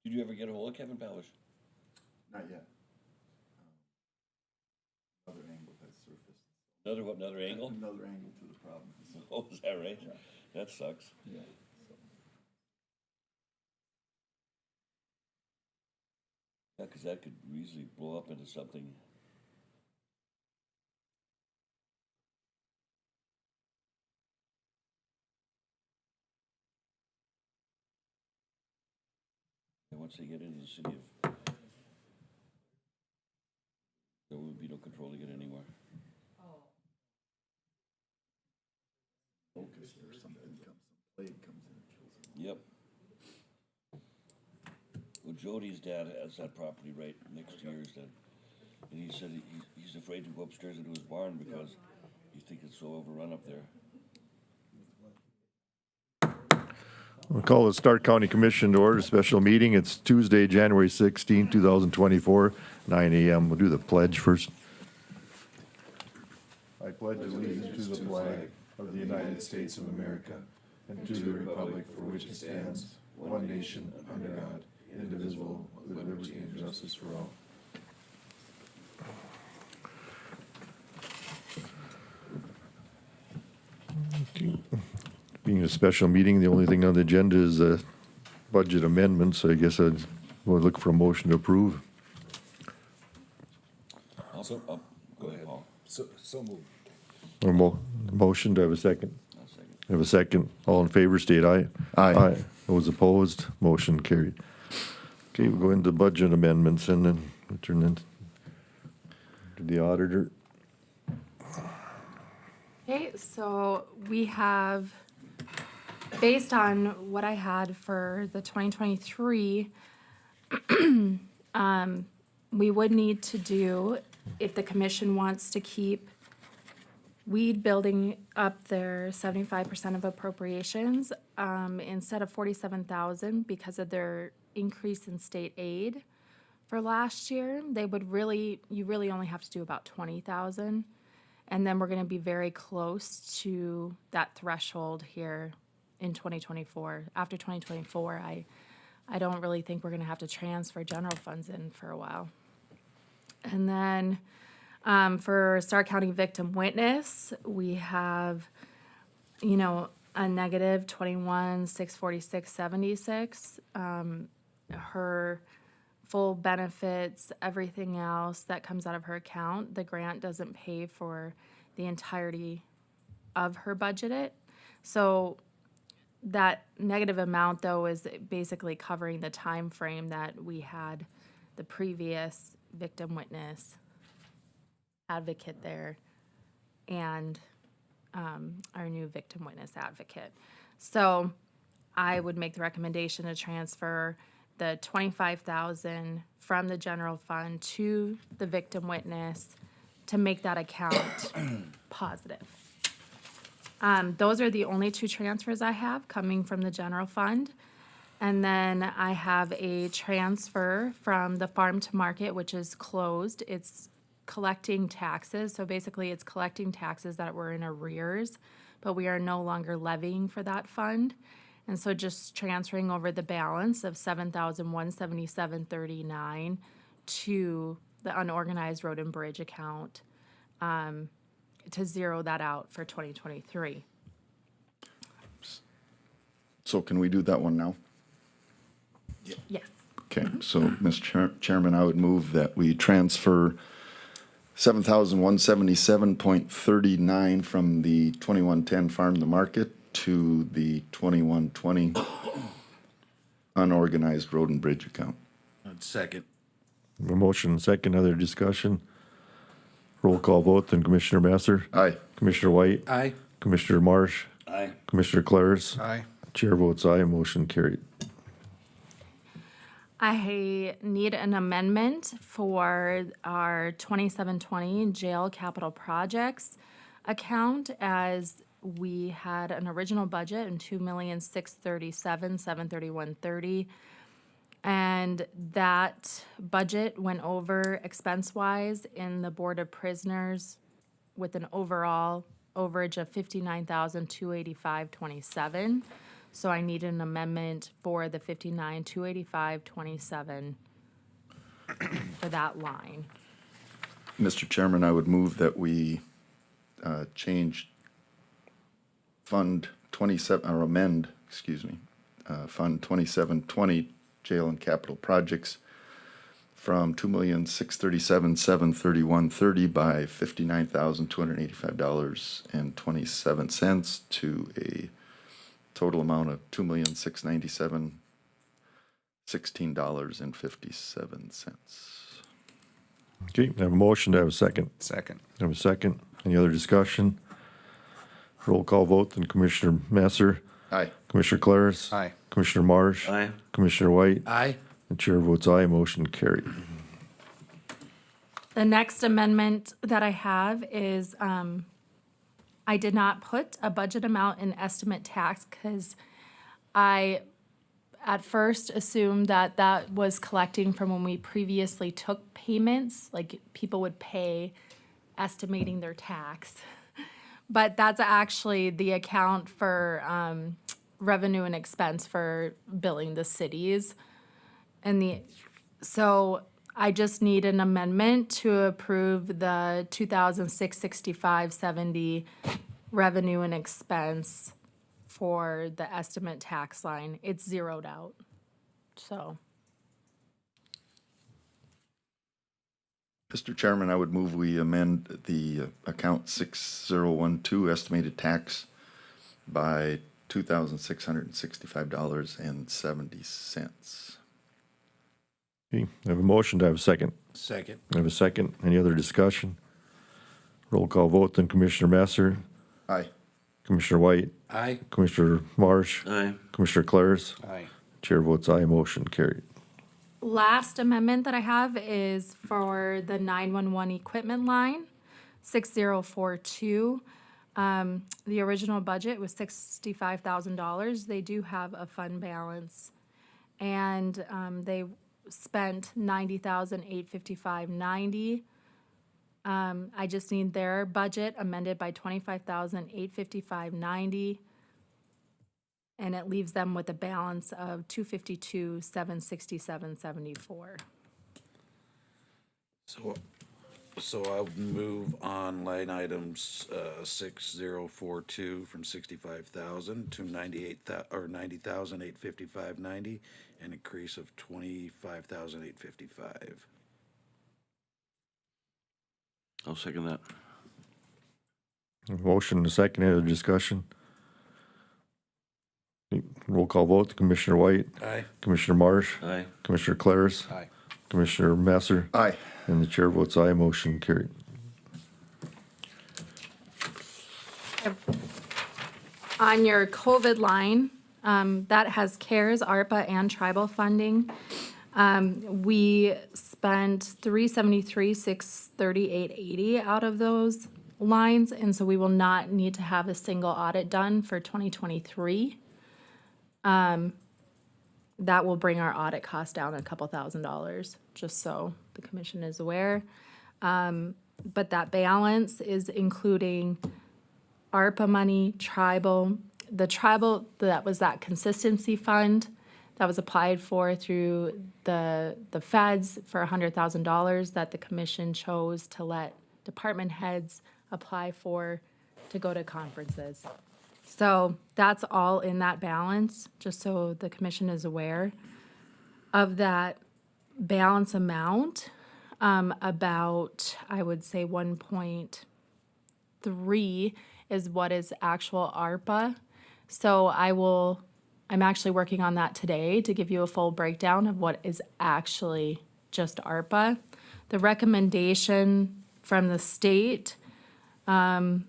Did you ever get a hold of Kevin Powers? Not yet. Another angle has surfaced. Another angle? Another angle to the problem. Oh, is that right? Yeah. That sucks. Yeah. Yeah, cause that could easily blow up into something. And once they get into the city of, there would be no controlling it anymore. Locust or something comes, some plague comes in and kills them. Yep. Well, Jody's dad has that property right next to yours then. And he said he's afraid to go upstairs into his barn because he thinks it's so overrun up there. We'll call the Stark County Commission to order, special meeting. It's Tuesday, January 16, 2024, 9 a.m. We'll do the pledge first. I pledge allegiance to the flag of the United States of America and to the republic for which it stands, one nation, under God, indivisible, with liberty and justice for all. Being a special meeting, the only thing on the agenda is budget amendments, so I guess I'd we'll look for a motion to approve. Also, go ahead, Paul. So moved. Motion, to have a second? I'll second. Have a second. All in favor, state aye. Aye. Those opposed, motion carried. Okay, we'll go into budget amendments and then we'll turn into the auditor. Okay, so we have, based on what I had for the 2023, we would need to do, if the commission wants to keep weed building up their 75% of appropriations, instead of 47,000 because of their increase in state aid for last year, you really only have to do about 20,000. And then we're gonna be very close to that threshold here in 2024. After 2024, I don't really think we're gonna have to transfer general funds in for a while. And then, for Stark County Victim Witness, we have, a negative 21,646.76. Her full benefits, everything else that comes out of her account, the grant doesn't pay for the entirety of her budget. So that negative amount, though, is basically covering the time frame that we had the previous victim witness advocate there and our new victim witness advocate. So I would make the recommendation to transfer the 25,000 from the general fund to the victim witness to make that account positive. Those are the only two transfers I have coming from the general fund. And then I have a transfer from the farm to market, which is closed. It's collecting taxes. So basically it's collecting taxes that were in arrears, but we are no longer levying for that fund. And so just transferring over the balance of 7,177.39 to the unorganized road and bridge account to zero that out for 2023. So can we do that one now? Yes. Okay, so, Mr. Chairman, I would move that we transfer 7,177.39 from the 2110 farm to market to the 2120 unorganized road and bridge account. Second. A motion, second, other discussion. Roll call vote, then Commissioner Masser, Aye. Commissioner White, Aye. Commissioner Marsh, Aye. Commissioner Claris. Aye. Chair votes aye, motion carried. I need an amendment for our 2720 jail capital projects account, as we had an original budget in 2,637,731.30. And that budget went over expense-wise in the Board of Prisoners with an overall overage of 59,285.27. So I need an amendment for the 59,285.27 for that line. Mr. Chairman, I would move that we change Fund 27, or amend, Fund 2720, Jail and Capital Projects, from $2,637,731.30 by $59,285.27 to a total amount of $2,697,16.57. Okay, I have a motion, to have a second. Second. I have a second. Any other discussion? Roll call vote, then Commissioner Messer, Aye. Commissioner Claris. Aye. Commissioner Marsh. Aye. Commissioner White. Aye. The chair votes aye, motion carried. The next amendment that I have is, I did not put a budget amount in estimate tax because I at first assumed that that was collecting from when we previously took payments, like people would pay estimating their tax. But that's actually the account for revenue and expense for billing the cities. So I just need an amendment to approve the 2,665.70 revenue and expense for the estimate tax line. It's zeroed out, so. Mr. Chairman, I would move we amend the account 6012 estimated tax by $2,665.70. Okay, I have a motion, to have a second. Second. I have a second. Any other discussion? Roll call vote, then Commissioner Messer, Aye. Commissioner White, Aye. Commissioner Marsh, Aye. Commissioner Claris. Aye. Chair votes aye, motion carried. Last amendment that I have is for the 911 equipment line, 6042. The original budget was $65,000. They do have a fund balance. And they spent $90,855.90. I just need their budget amended by $25,855.90. And it leaves them with a balance of $252,767.74. So I'll move on line items 6042 from 65,000 to 90,855.90, an increase of 25,855. I'll second that. Motion and a second, any other discussion? Roll call vote, Commissioner White, Aye. Commissioner Marsh, Aye. Commissioner Claris, Aye. Commissioner Messer, Aye. and the chair votes aye, motion carried. On your COVID line, that has CARES, ARPA, and tribal funding. We spent $373,638.80 out of those lines, and so we will not need to have a single audit done for 2023. That will bring our audit cost down a couple $1,000s, just so the commission is aware. But that balance is including ARPA money, tribal, that was that consistency fund that was applied for through the feds for $100,000 that the commission chose to let department heads apply for to go to conferences. So that's all in that balance, just so the commission is aware of that balance amount. About, I would say 1.3 is what is actual ARPA. So I'm actually working on that today to give you a full breakdown of what is actually just ARPA. The recommendation from the state in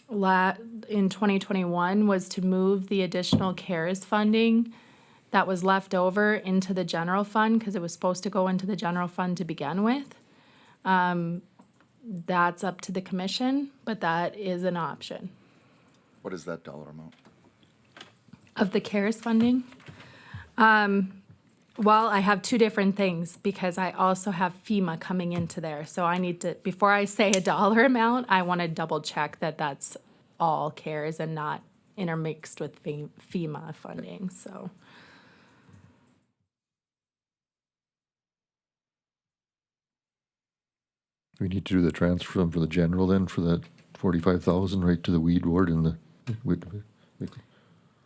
2021 was to move the additional CARES funding that was left over into the general fund because it was supposed to go into the general fund to begin with. That's up to the commission, but that is an option. What is that dollar amount? Of the CARES funding? Well, I have two different things because I also have FEMA coming into there. So I need to, before I say a dollar amount, I want to double check that that's all CARES and not intermixed with FEMA funding, so. We need to do the transfer from the general then for that 45,000 right to the weed ward and the,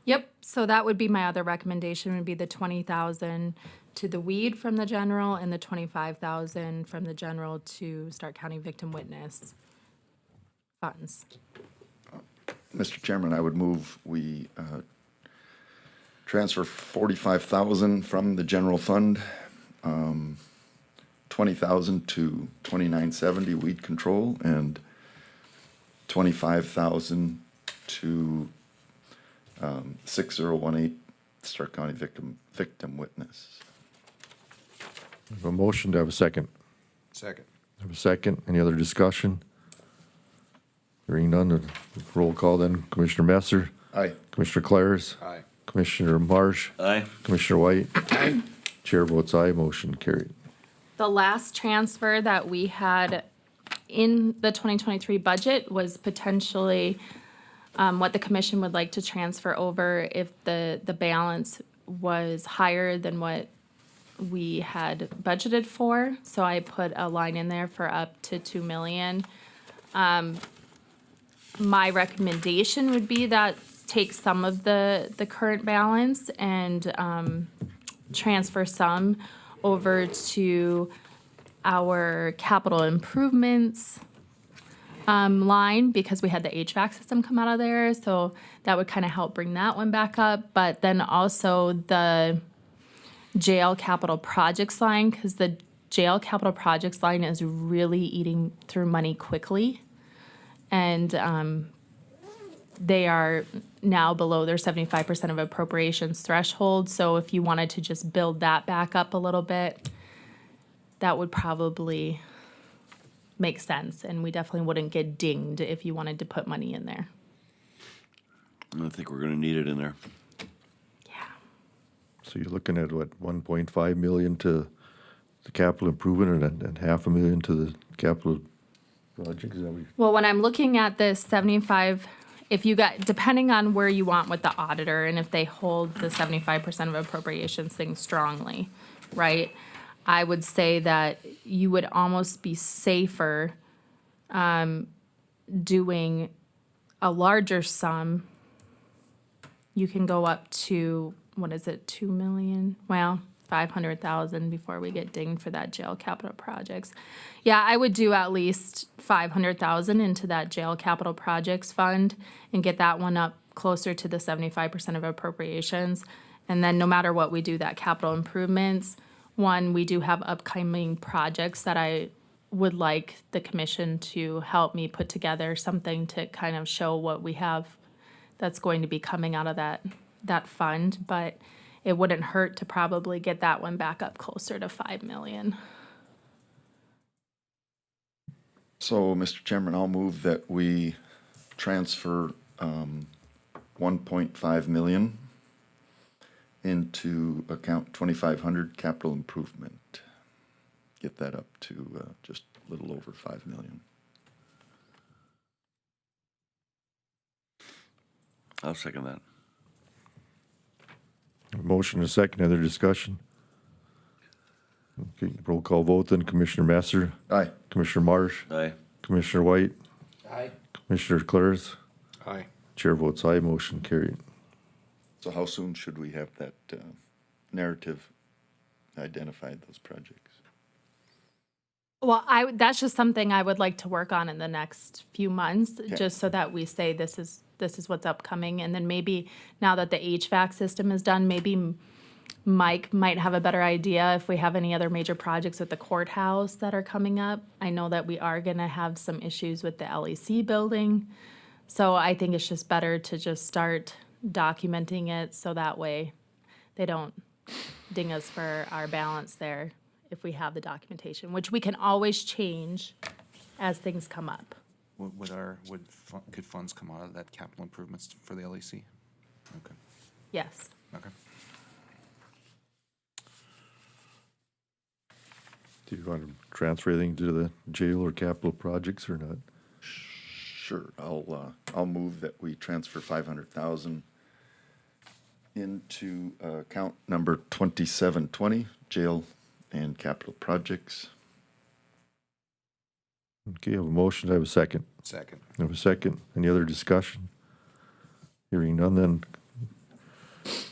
Yep, so that would be my other recommendation, would be the 20,000 to the weed from the general and the 25,000 from the general to Stark County Victim Witness funds. Mr. Chairman, I would move we transfer 45,000 from the general fund, 20,000 to 2970 weed control, and 25,000 to 6018 Stark County Victim Witness. a motion to have a second. Second. Have a second. Any other discussion? Hearing none, roll call then. Commissioner Messer, Aye. Commissioner Claris, Aye. Commissioner Marsh, Aye. Commissioner White. Chair votes aye, motion carried. The last transfer that we had in the 2023 budget was potentially what the commission would like to transfer over if the balance was higher than what we had budgeted for. So I put a line in there for up to 2 million. My recommendation would be that take some of the current balance and transfer some over to our capital improvements line, because we had the HVAC system come out of there, so that would kind of help bring that one back up. But then also the jail capital projects line, because the jail capital projects line is really eating through money quickly. And they are now below their 75% of appropriations threshold. So if you wanted to just build that back up a little bit, that would probably make sense. And we definitely wouldn't get dinged if you wanted to put money in there. I think we're gonna need it in there. Yeah. So you're looking at what, 1.5 million to the capital improvement and 500,000 to the capital projects? Is that what you- Well, when I'm looking at this 75, if you got, depending on where you want with the auditor and if they hold the 75% of appropriations thing strongly, right? I would say that you would almost be safer doing a larger sum. You can go up to, what is it, 2 million? Well, 500,000 before we get dinged for that jail capital projects. Yeah, I would do at least 500,000 into that jail capital projects fund and get that one up closer to the 75% of appropriations. And then no matter what we do, that capital improvements, one, we do have upcoming projects that I would like the commission to help me put together something to kind of show what we have that's going to be coming out of that fund. But it wouldn't hurt to probably get that one back up closer to 5 million. So, Mr. Chairman, I'll move that we transfer 1.5 million into account 2,500 capital improvement. Get that up to just a little over 5 million. I'll second that. A motion and a second, other discussion? Okay, roll call vote then. Commissioner Messer, Aye. Commissioner Marsh, Aye. Commissioner White, Aye. Commissioner Claris. Aye. Chair votes aye, motion carried. So how soon should we have that narrative identified, those projects? Well, that's just something I would like to work on in the next few months, just so that we say this is what's upcoming. And then maybe now that the HVAC system is done, maybe Mike might have a better idea if we have any other major projects at the courthouse that are coming up. I know that we are gonna have some issues with the LEC building. So I think it's just better to just start documenting it so that way they don't ding us for our balance there if we have the documentation, which we can always change as things come up. Could funds come out of that capital improvements for the LEC? Okay, Yes. okay. Do you want to transfer anything to the jail or capital projects or not? Sure, I'll move that we transfer 500,000 into account number 2720, jail and capital projects. Okay, I have a motion, I have a second. Second. I have a second. Any other discussion? Hearing none, then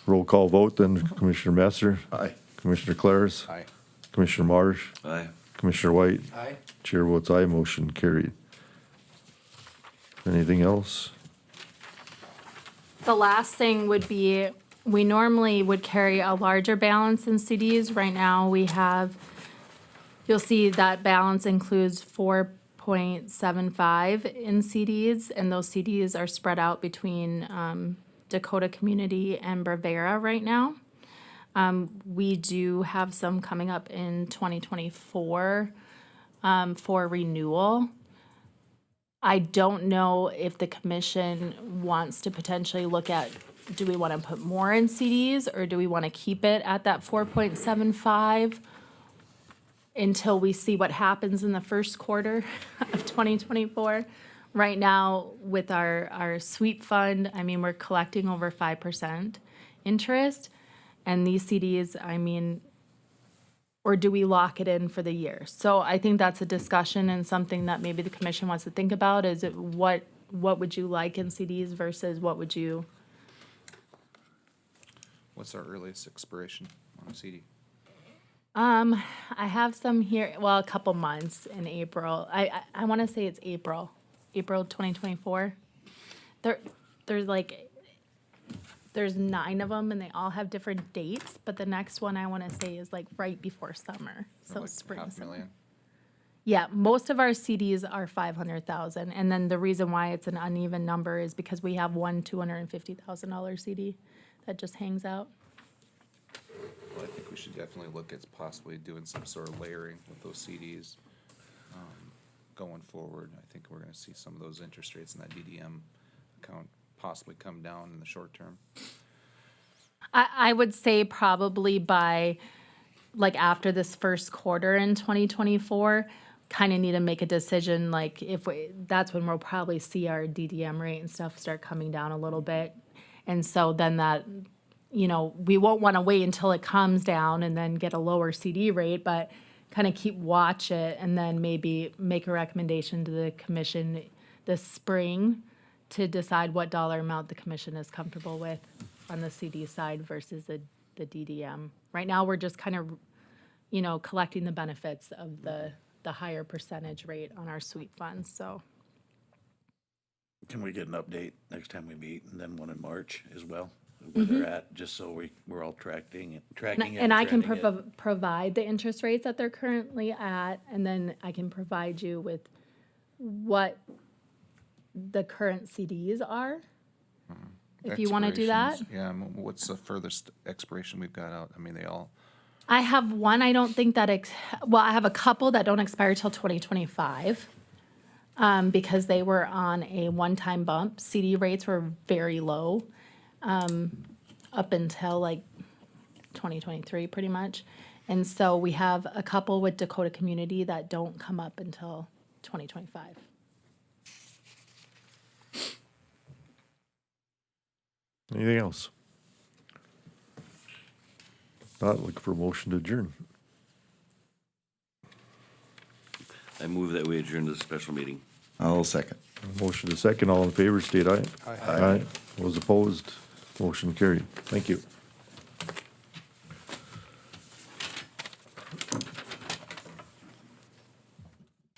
roll call vote, then Commissioner Messer, Aye. Commissioner Claris, Aye. Commissioner Marsh, Aye. Commissioner White. Aye. Chair votes aye, motion carried. Anything else? The last thing would be, we normally would carry a larger balance in CDs. Right now, we have, you'll see that balance includes 4.75 in CDs, and those CDs are spread out between Dakota Community and Bravera right now. We do have some coming up in 2024 for renewal. I don't know if the commission wants to potentially look at, do we want to put more in CDs or do we want to keep it at that 4.75 until we see what happens in the first quarter of 2024? Right now, with our sweep fund, I mean, we're collecting over 5% interest. And these CDs, I mean, or do we lock it in for the year? So I think that's a discussion and something that maybe the commission wants to think about. Is it what would you like in CDs versus what would you? What's our earliest expiration on a CD? I have some here. Well, a couple months in April. I want to say it's April 2024. There's 9 of them and they all have different dates, but the next one I want to say is like right before summer, so Like spring. Summer. $500,000? Yeah, most of our CDs are 500,000, and then the reason why it's an uneven number is because we have one $250,000 CD that just hangs out. Well, I think we should definitely look at possibly doing some sort of layering with those CDs. Going forward, I think we're gonna see some of those interest rates in that DDM account possibly come down in the short term. I would say probably by, like, after this first quarter in 2024, kind of need to make a decision, like, that's when we'll probably see our DDM rate and stuff start coming down a little bit. And so then that, you know, we won't want to wait until it comes down and then get a lower CD rate, but kind of watch it and then maybe make a recommendation to the commission this spring to decide what dollar amount the commission is comfortable with on the CD side versus the DDM. Right now, we're just kind of, you know, collecting the benefits of the higher percentage rate on our sweep funds, so. Can we get an update next time we meet, and then one in March as well, where they're at, just so we're all tracking it. And I can trending it? provide the interest rates that they're currently at, and then I can provide you with what the current CDs are. If you want to do that. Expirations, yeah, what's the furthest expiration we've got out? I mean, they all, I have one, I don't think that, I have a couple that don't expire till 2025. Because they were on a one-time bump. CD rates were very low, up until like 2023, pretty much. And so we have a couple with Dakota Community that don't come up until 2025. Anything else? Not looking for a motion to adjourn. I move that we adjourn this special meeting. I'll second. Motion to second, all in favor, state aye. Aye. Those opposed, motion carried. Thank you.